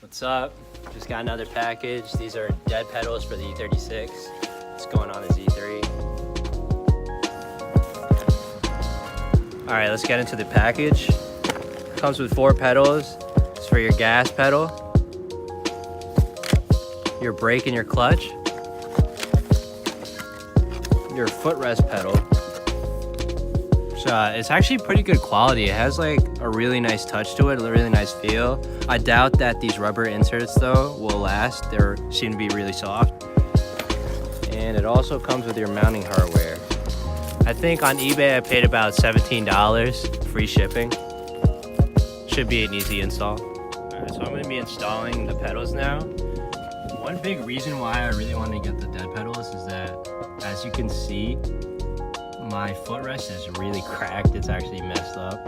What's up? Just got another package. These are dead pedals for the E36. It's going on his E30. All right, let's get into the package. Comes with 4 pedals. It's for your gas pedal, your brake and your clutch, your footrest pedal. So it's actually pretty good quality. It has like a really nice touch to it, a really nice feel. I doubt that these rubber inserts though will last. They seem to be really soft. And it also comes with your mounting hardware. I think on eBay I paid about $17, free shipping. Should be an easy install. Alright, so I'm going to be installing the pedals now. One big reason why I really wanted to get the dead pedals is that, as you can see, my footrest is really cracked. It's actually messed up.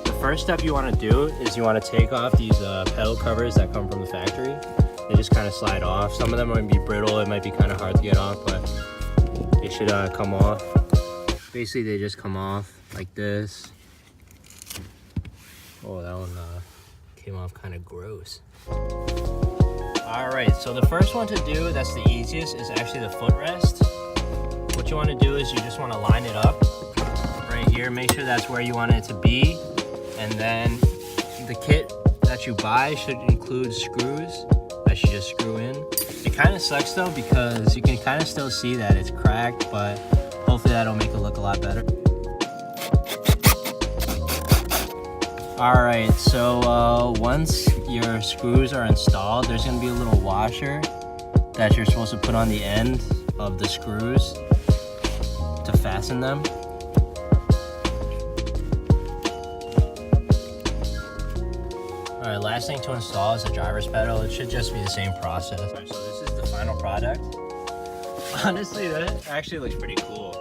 The first step you want to do is you want to take off these pedal covers that come from the factory. They just kind of slide off. Some of them might be brittle. It might be kind of hard to get off, but they should come off. Basically, they just come off like this. Oh, that one came off kind of gross. All right, so the first one to do, that's the easiest, is actually the footrest. What you want to do is you just want to line it up right here. Make sure that's where you want it to be. And then the kit that you buy should include screws that you just screw in. It kind of sucks though because you can kind of still see that it's cracked, but hopefully that'll make it look a lot better. All right, so once your screws are installed, there's going to be a little washer that you're supposed to put on the end of the screws to fasten them. All right, last thing to install is the driver's pedal. It should just be the same process. All right, so this is the final product. Honestly, that actually looks pretty cool.